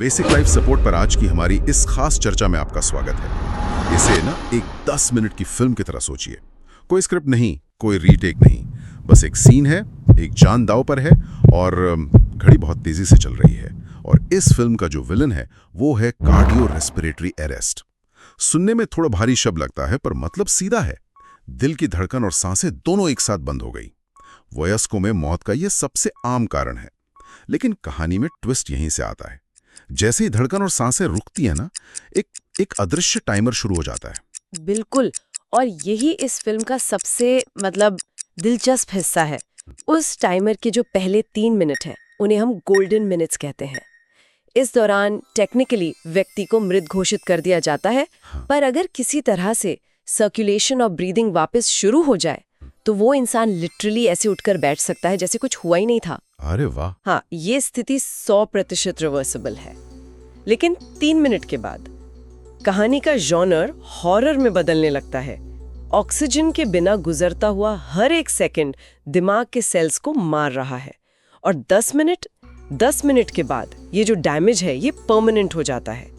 Basic life support पर आज की हमारी इस खास चर्चा में आपका स्वागत है। इसे ना एक 10 मिनट की फिल्म की तरह सोचिए। कोई स्क्रिप्ट नहीं, कोई रीटेक नहीं, बस एक सीन है, एक जान दांव पर है और घड़ी बहुत तेजी से चल रही है। और इस फिल्म का जो विलन है वो है कार्डियो रेस्पिरेटरी अरेस्ट। सुनने में थोड़ा भारी शब्द लगता है पर मतलब सीधा है। दिल की धड़कन और सांसें दोनों एक साथ बंद हो गई। वयस्कों में मौत का यह सबसे आम कारण है, लेकिन कहानी में ट्विस्ट यहीं से आता है। जैसे ही धड़कन और सांसें रुकती है ना, एक अदृश्य टाइमर शुरू हो जाता है। बिल्कुल, और यही इस फिल्म का सबसे दिलचस्प हिस्सा है। उस टाइमर के जो पहले 3 मिनट हैं, उन्हें हम गोल्डन मिनट्स कहते हैं। इस दौरान टेक्निकली व्यक्ति को मृत घोषित कर दिया जाता है, पर अगर किसी तरह से सर्कुलेशन और ब्रीदिंग वापस शुरू हो जाए तो वो इंसान लिटरली ऐसे उठकर बैठ सकता है जैसे कुछ हुआ ही नहीं था। अरे वाह! हाँ, ये स्थिति 100% रिवर्सिबल है। लेकिन 3 मिनट के बाद कहानी का जॉनर हॉरर में बदलने लगता है। ऑक्सीजन के बिना गुजरता हुआ हर एक सेकंड दिमाग के सेल्स को मार रहा है, और 10 मिनट के बाद ये जो डैमेज है ये परमानेंट हो जाता है,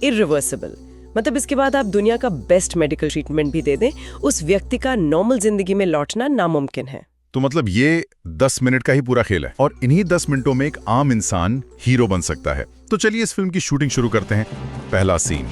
इरिवर्सिबल। मतलब इसके बाद आप दुनिया का बेस्ट मेडिकल ट्रीटमेंट भी दे दें, उस व्यक्ति का नॉर्मल जिंदगी में लौटना नामुमकिन है। तो मतलब ये 10 मिनट का ही पूरा खेल है, और इन्हीं 10 मिनटों में एक आम इंसान हीरो बन सकता है। तो चलिए इस फिल्म की शूटिंग शुरू करते हैं। पहला सीन,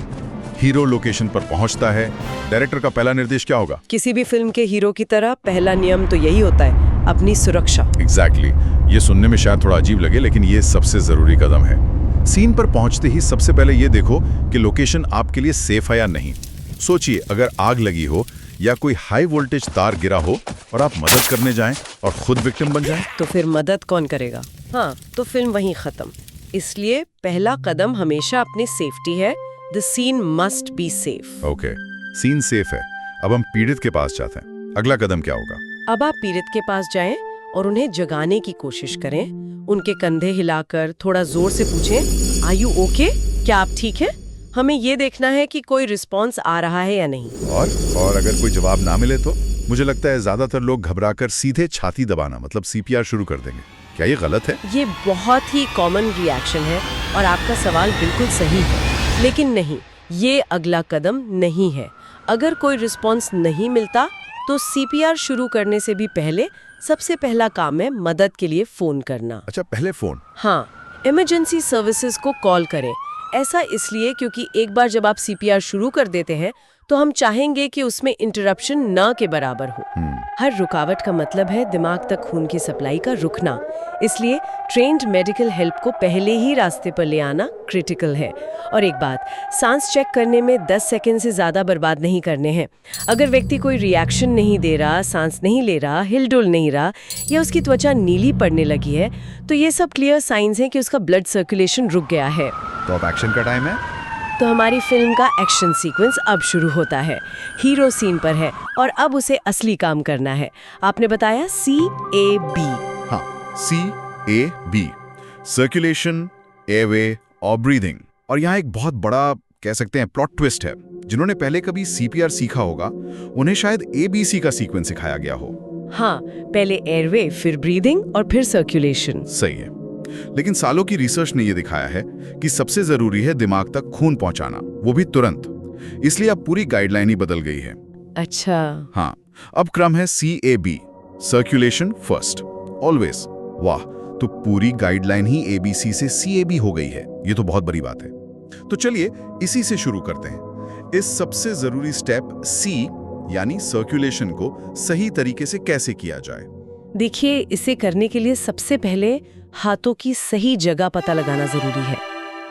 हीरो लोकेशन पर पहुंचता है। डायरेक्टर का पहला निर्देश क्या होगा? किसी भी फिल्म के हीरो की तरह पहला नियम तो यही होता है, अपनी सुरक्षा। एग्जैक्टली। ये सुनने में शायद थोड़ा अजीब लगे, लेकिन ये सबसे जरूरी कदम है। सीन पर पहुंचते ही सबसे पहले ये देखो कि लोकेशन आपके लिए सेफ है या नहीं। सोचिए, अगर आग लगी हो या कोई हाई वोल्टेज तार गिरा हो और आप मदद करने जाएं और खुद विक्टिम बन जाएं, तो फिर मदद कौन करेगा? हाँ, तो फिल्म वहीं खत्म। इसलिए पहला कदम हमेशा अपनी सेफ्टी है। The scene must be safe. Okay, scene safe है। अब हम पीड़ित के पास जाते हैं। अगला कदम क्या होगा? अब आप पीड़ित के पास जाएं और उन्हें जगाने की कोशिश करें। उनके कंधे हिलाकर थोड़ा जोर से पूछें, आर यू ओके? क्या आप ठीक हैं? हमें ये देखना है कि कोई रिस्पॉन्स आ रहा है या नहीं। और अगर कोई जवाब ना मिले तो? मुझे लगता है ज्यादातर लोग घबराकर सीधे छाती दबाना मतलब सीपीआर शुरू कर देंगे। क्या ये गलत है? ये बहुत ही कॉमन रिएक्शन है और आपका सवाल बिल्कुल सही है, लेकिन नहीं, ये अगला कदम नहीं है। अगर कोई रिस्पॉन्स नहीं मिलता तो सीपीआर शुरू करने से भी पहले सबसे पहला काम है मदद के लिए फोन करना। अच्छा, पहले फोन? हाँ, इमरजेंसी सर्विसेज को कॉल करें। ऐसा इसलिए क्योंकि एक बार जब आप सीपीआर शुरू कर देते हैं तो हम चाहेंगे कि उसमें इंटरप्शन न के बराबर हो। हर रुकावट का मतलब है दिमाग तक खून की सप्लाई का रुकना। इसलिए ट्रेन्ड मेडिकल हेल्प को पहले ही रास्ते पर ले आना क्रिटिकल है। और एक बात, सांस चेक करने में 10 सेकंड से ज़्यादा बर्बाद नहीं करने हैं। अगर व्यक्ति कोई रिएक्शन नहीं दे रहा, सांस नहीं ले रहा, हिलडुल नहीं रहा या उसकी त्वचा नीली पड़ने लगी है, तो ये सब क्लियर साइंस हैं कि उसका ब्लड सर्कुलेशन रुक गया है। तो अब एक्शन का टाइम है। तो हमारी फिल्म का एक्शन सीक्वेंस अब शुरू होता है। हीरो सीन पर है और अब उसे असली काम करना है। आपने बताया CAB। हाँ, CAB, सर्कुलेशन, एयरवे और ब्रीदिंग। और यहाँ एक बहुत बड़ा कह सकते हैं प्लॉट ट्विस्ट है। जिन्होंने पहले कभी CPR सीखा होगा उन्हें शायद ABC का सीक्वेंस सिखाया गया हो। हाँ, पहले एयरवे, फिर ब्रीदिंग और फिर सर्कुलेशन। सही है, लेकिन सालों की रिसर्च ने यह दिखाया है कि सबसे जरूरी है दिमाग तक खून पहुंचाना, वो भी तुरंत। इसलिए अब पूरी गाइडलाइन ही बदल गई है। अच्छा। हाँ, अब क्रम है CAB, सर्कुलेशन फर्स्ट, ऑलवेज। वाह, तो पूरी गाइडलाइन ही ABC से CAB हो गई है। ये तो बहुत बड़ी बात है। तो चलिए इसी से शुरू करते हैं। इस सबसे जरूरी स्टेप C यानी सर्कुलेशन को सही तरीके से कैसे किया जाए? देखिए, इसे करने के लिए सबसे पहले हाथों की सही जगह पता लगाना जरूरी है।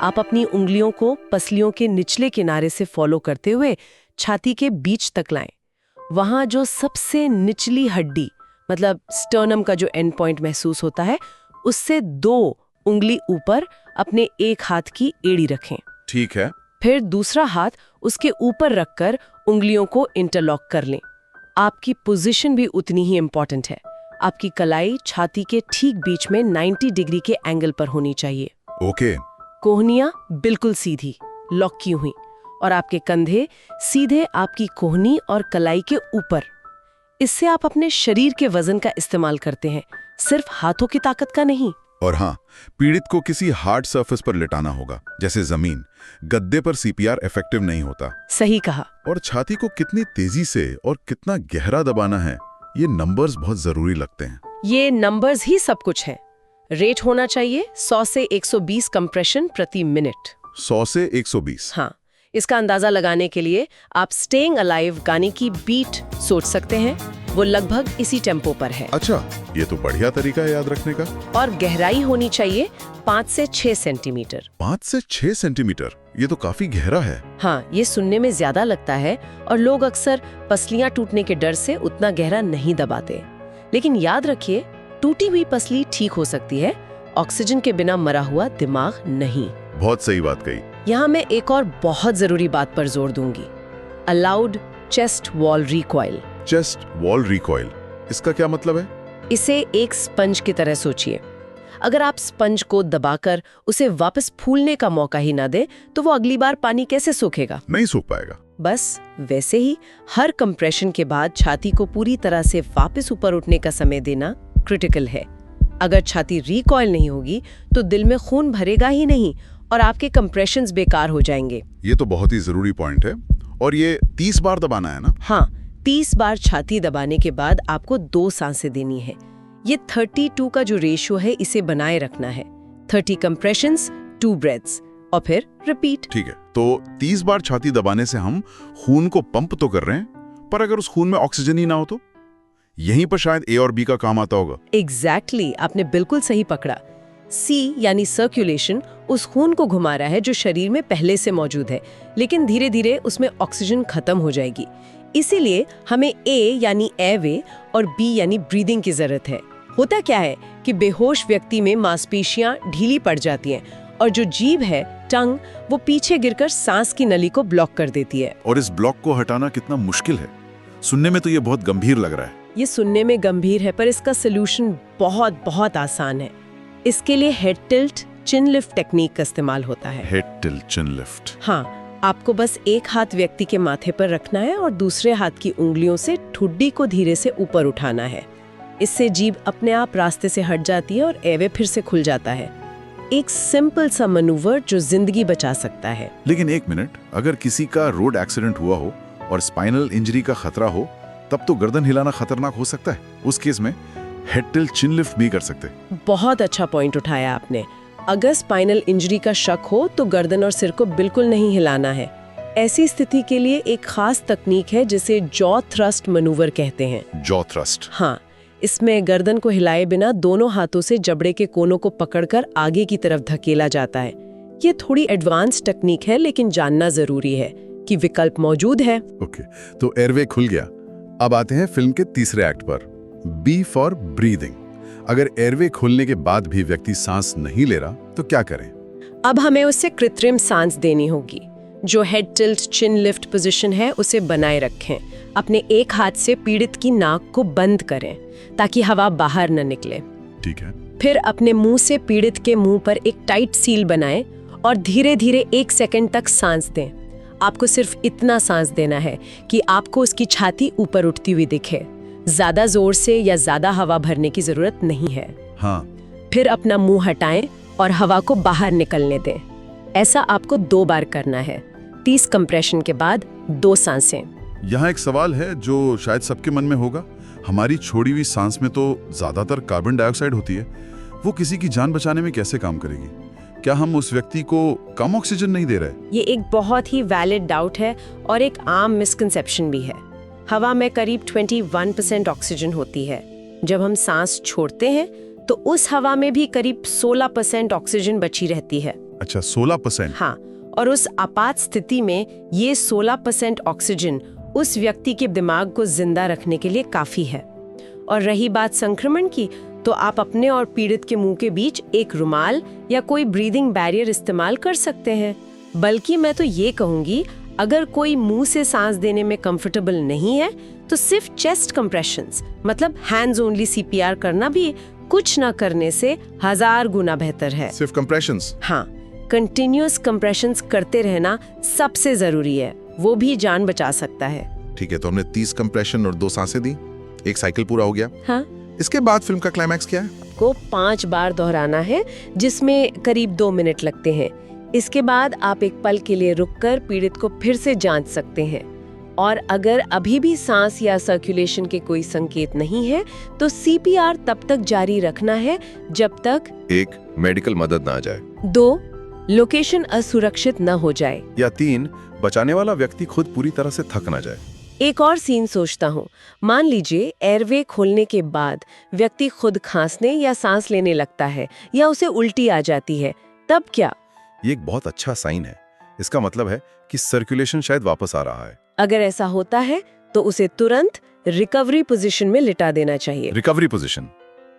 आप अपनी उंगलियों को पसलियों के निचले किनारे से फॉलो करते हुए छाती के बीच तक लाएं। वहां जो सबसे निचली हड्डी मतलब स्टर्नम का जो एंड पॉइंट महसूस होता है, उससे 2 उंगली ऊपर अपने एक हाथ की एड़ी रखें। ठीक है। फिर दूसरा हाथ उसके ऊपर रखकर उंगलियों को इंटरलॉक कर लें। आपकी पोजीशन भी उतनी ही इम्पोर्टेंट है। आपकी कलाई छाती के ठीक बीच में 90 डिग्री के एंगल पर होनी चाहिए। ओके। कोहनियां बिल्कुल सीधी लॉक की हुई और आपके कंधे सीधे आपकी कोहनी और कलाई के ऊपर। इससे आप अपने शरीर के वजन का इस्तेमाल करते हैं, सिर्फ हाथों की ताकत का नहीं। और हाँ, पीड़ित को किसी हार्ड सरफेस पर लेटाना होगा, जैसे जमीन। गद्दे पर सीपीआर इफेक्टिव नहीं होता। सही कहा। और छाती को कितनी तेजी से और कितना गहरा दबाना है, ये नंबर्स बहुत जरूरी लगते हैं। ये नंबर्स ही सब कुछ है। रेट होना चाहिए 100 से 120 कंप्रेशन प्रति मिनट। 100 से 120। हाँ, इसका अंदाजा लगाने के लिए आप स्टेइंग अलाइव गाने की बीट सोच सकते हैं। वो लगभग इसी टेम्पो पर है। अच्छा, ये तो बढ़िया तरीका है याद रखने का। और गहराई होनी चाहिए 5 से 6 सेंटीमीटर। 5 से 6 सेंटीमीटर, ये तो काफी गहरा है। हाँ, ये सुनने में ज्यादा लगता है और लोग अक्सर पसलियां टूटने के डर से उतना गहरा नहीं दबाते। लेकिन याद रखिए, टूटी हुई पसली ठीक हो सकती है, ऑक्सीजन के बिना मरा हुआ दिमाग नहीं। बहुत सही बात कही। यहाँ मैं एक और बहुत जरूरी बात पर जोर दूंगी, allowed chest wall recoil. Chest wall recoil, इसका क्या मतलब है? इसे एक स्पंज की तरह सोचिए। अगर आप स्पंज को दबाकर उसे वापस फूलने का मौका ही ना दे, तो वो अगली बार पानी कैसे सूखेगा? नहीं सूख पाएगा। बस वैसे ही हर कंप्रेशन के बाद छाती को पूरी तरह से वापस ऊपर उठने का समय देना क्रिटिकल है। अगर छाती रिकॉइल नहीं होगी तो दिल में खून भरेगा ही नहीं और आपके कंप्रेशंस बेकार हो जाएंगे। ये तो बहुत ही जरूरी पॉइंट है। और ये 30 बार दबाना है ना? हाँ, 30 बार छाती दबाने के बाद आपको 2 सांसें देनी है। ये 32 का जो रेशियो है, इसे बनाए रखना है। 30 कंप्रेशंस, 2 ब्रेथ्स और फिर रिपीट। ठीक है, तो 30 बार छाती दबाने से हम खून को पंप तो कर रहे हैं, पर अगर उस खून में ऑक्सीजन ही ना हो तो? यहीं पर शायद ए और बी का काम आता होगा। एग्जैक्टली, आपने बिल्कुल सही पकड़ा। सी यानी सर्कुलेशन उस खून को घुमा रहा है जो शरीर में पहले से मौजूद है, लेकिन धीरे धीरे उसमें ऑक्सीजन खत्म हो जाएगी। इसीलिए हमें ए यानी एयरवे और बी यानी ब्रीदिंग की जरूरत है। होता क्या है कि बेहोश व्यक्ति में मांसपेशियां ढीली पड़ जाती हैं और जो जीभ है, टंग, वो पीछे गिरकर सांस की नली को ब्लॉक कर देती है। और इस ब्लॉक को हटाना कितना मुश्किल है। सुनने में तो ये बहुत गंभीर लग रहा है। ये सुनने में गंभीर है, पर इसका सोल्यूशन बहुत बहुत आसान है। इसके लिए हेड टिल्ट चिन लिफ्ट टेक्निक का इस्तेमाल होता है। हेड टिल्ट चिन लिफ्ट। हाँ, आपको बस एक हाथ व्यक्ति के माथे पर रखना है और दूसरे हाथ की उंगलियों से ठुड्डी को धीरे से ऊपर उठाना है। इससे जीभ अपने आप रास्ते से हट जाती है और एवे फिर से खुल जाता है। एक सिंपल सा मैनूवर जो जिंदगी बचा सकता है। लेकिन एक मिनट, अगर किसी का रोड एक्सीडेंट हुआ हो और स्पाइनल इंजरी का खतरा हो, तब तो गर्दन हिलाना खतरनाक हो सकता है। उस केस में हेड टिल्ट चिन लिफ्ट भी कर सकते। बहुत अच्छा पॉइंट उठाया आपने। अगर स्पाइनल इंजरी का शक हो तो गर्दन और सिर को बिल्कुल नहीं हिलाना है। ऐसी स्थिति के लिए एक खास तकनीक है जिसे जॉ थ्रस्ट मैनूवर कहते हैं। Jaw thrust? हाँ, इसमें गर्दन को हिलाए बिना दोनों हाथों से जबड़े के कोनों को पकड़कर आगे की तरफ धकेला जाता है। ये थोड़ी एडवांस टेक्निक है, लेकिन जानना जरूरी है कि विकल्प मौजूद है। ओके, तो एयरवे खुल गया। अब आते हैं फिल्म के तीसरे एक्ट पर, बी फॉर ब्रीदिंग। अगर एयरवे खुलने के बाद भी व्यक्ति सांस नहीं ले रहा तो क्या करें? अब हमें उसे कृत्रिम सांस देनी होगी। जो हेड टिल्ट चिन लिफ्ट पोजीशन है, उसे बनाए रखें। अपने एक हाथ से पीड़ित की नाक को बंद करें ताकि हवा बाहर न निकले। ठीक है। फिर अपने मुंह से पीड़ित के मुंह पर एक टाइट सील बनाएं और धीरे धीरे 1 सेकंड तक सांस दें। आपको सिर्फ इतना सांस देना है कि आपको उसकी छाती ऊपर उठती हुई दिखे। ज्यादा जोर से या ज्यादा हवा भरने की जरूरत नहीं है। हाँ। फिर अपना मुंह हटाएं और हवा को बाहर निकलने दें। ऐसा आपको 2 बार करना है। 30 कंप्रेशन के बाद 2 सांसें। यहाँ एक सवाल है जो शायद सबके मन में होगा। हमारी छोड़ी हुई सांस में तो ज्यादातर कार्बन डाइऑक्साइड होती है, वो किसी की जान बचाने में कैसे काम करेगी? क्या हम उस व्यक्ति को कम ऑक्सीजन नहीं दे रहे? ये एक बहुत ही वैलिड डाउट है और एक आम मिसकंसेप्शन भी है। हवा में करीब 21% ऑक्सीजन होती है। जब हम सांस छोड़ते हैं तो उस हवा में भी करीब 16% ऑक्सीजन बची रहती है। अच्छा, 16%? हाँ, और उस आपात स्थिति में ये 16% ऑक्सीजन उस व्यक्ति के दिमाग को जिंदा रखने के लिए काफी है। और रही बात संक्रमण की, तो आप अपने और पीड़ित के मुंह के बीच एक रुमाल या कोई ब्रीदिंग बैरियर इस्तेमाल कर सकते हैं। बल्कि मैं तो ये कहूंगी, अगर कोई मुंह से सांस देने में कंफर्टेबल नहीं है तो सिर्फ चेस्ट कंप्रेशंस, मतलब हैंड्स ओनली सीपीआर करना भी कुछ ना करने से 1000 गुना बेहतर है। सिर्फ कंप्रेशंस? हाँ, कंटिन्यूअस कंप्रेशंस करते रहना सबसे जरूरी है, वो भी जान बचा सकता है। ठीक है, तो हमने 30 कंप्रेशन और 2 सांसें दी, एक साइकिल पूरा हो गया। हाँ। इसके बाद फिल्म का क्लाइमैक्स क्या है? को 5 बार दोहराना है, जिसमें करीब 2 मिनट लगते हैं। इसके बाद आप एक पल के लिए रुककर पीड़ित को फिर से जांच सकते हैं, और अगर अभी भी सांस या सर्कुलेशन के कोई संकेत नहीं है तो सीपीआर तब तक जारी रखना है जब तक 1. मेडिकल मदद ना आ जाए। 2. लोकेशन असुरक्षित न हो जाए। या 3. बचाने वाला व्यक्ति खुद पूरी तरह से थक ना जाए। एक और सीन सोचता हूँ। मान लीजिए एयरवे खोलने के बाद व्यक्ति खुद खांसने या सांस लेने लगता है या उसे उल्टी आ जाती है, तब क्या? ये एक बहुत अच्छा साइन है। इसका मतलब है कि सर्कुलेशन शायद वापस आ रहा है। अगर ऐसा होता है तो उसे तुरंत रिकवरी पोजीशन में लिटा देना चाहिए। रिकवरी पोजीशन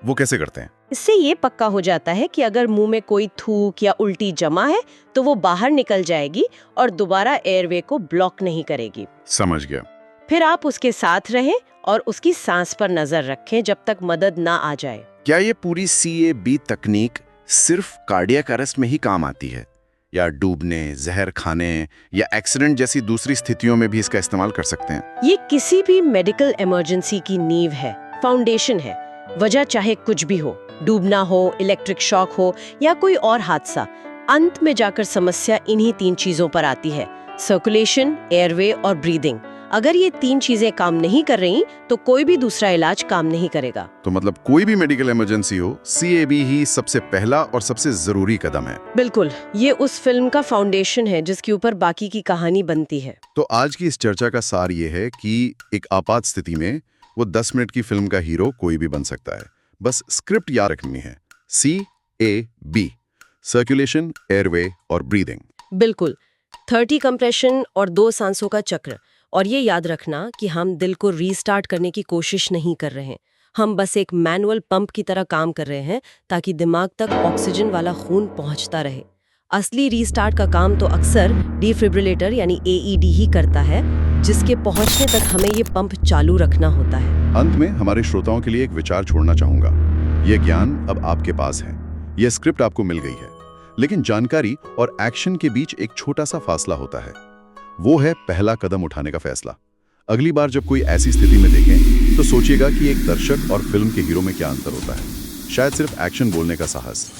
वो कैसे करते हैं? इससे ये पक्का हो जाता है कि अगर मुंह में कोई थूक या उल्टी जमा है तो वो बाहर निकल जाएगी और दोबारा एयरवे को ब्लॉक नहीं करेगी। समझ गया। फिर आप उसके साथ रहें और उसकी सांस पर नजर रखें जब तक मदद ना आ जाए। क्या ये पूरी CAB तकनीक सिर्फ कार्डियक अरेस्ट में ही काम आती है, या डूबने, जहर खाने या एक्सीडेंट जैसी दूसरी स्थितियों में भी इसका इस्तेमाल कर सकते हैं? ये किसी भी मेडिकल इमरजेंसी की नींव है, फाउंडेशन है। वजह चाहे कुछ भी हो, डूबना हो, इलेक्ट्रिक शॉक हो या कोई और हादसा, अंत में जाकर समस्या इन्हीं 3 चीजों पर आती है: सर्कुलेशन, एयरवे और ब्रीदिंग। अगर ये 3 चीजें काम नहीं कर रही तो कोई भी दूसरा इलाज काम नहीं करेगा। तो मतलब कोई भी मेडिकल इमरजेंसी हो, CAB ही सबसे पहला और सबसे जरूरी कदम है। बिल्कुल, ये उस फिल्म का फाउंडेशन है जिसके ऊपर बाकी की कहानी बनती है। तो आज की इस चर्चा का सार ये है कि एक आपात स्थिति में वो 10 मिनट की फिल्म का हीरो कोई भी बन सकता है। बस स्क्रिप्ट याद रखनी है: CAB, सर्कुलेशन, एयरवे और ब्रीदिंग। बिल्कुल, 30 कंप्रेशन और 2 सांसों का चक्र। और ये याद रखना कि हम दिल को रीस्टार्ट करने की कोशिश नहीं कर रहे हैं, हम बस एक मैनुअल पंप की तरह काम कर रहे हैं ताकि दिमाग तक ऑक्सीजन वाला खून पहुंचता रहे। असली रीस्टार्ट का काम तो अक्सर डिफिब्रिलेटर यानी AED ही करता है, जिसके पहुंचने तक हमें ये पंप चालू रखना होता है। अंत में हमारे श्रोताओं के लिए एक विचार छोड़ना चाहूंगा। ये ज्ञान अब आपके पास है, ये स्क्रिप्ट आपको मिल गई है, लेकिन जानकारी और एक्शन के बीच एक छोटा सा फासला होता है। वो है पहला कदम उठाने का फैसला। अगली बार जब कोई ऐसी स्थिति में देखें तो सोचिएगा कि एक दर्शक और फिल्म के हीरो में क्या अंतर होता है। शायद सिर्फ एक्शन बोलने का साहस।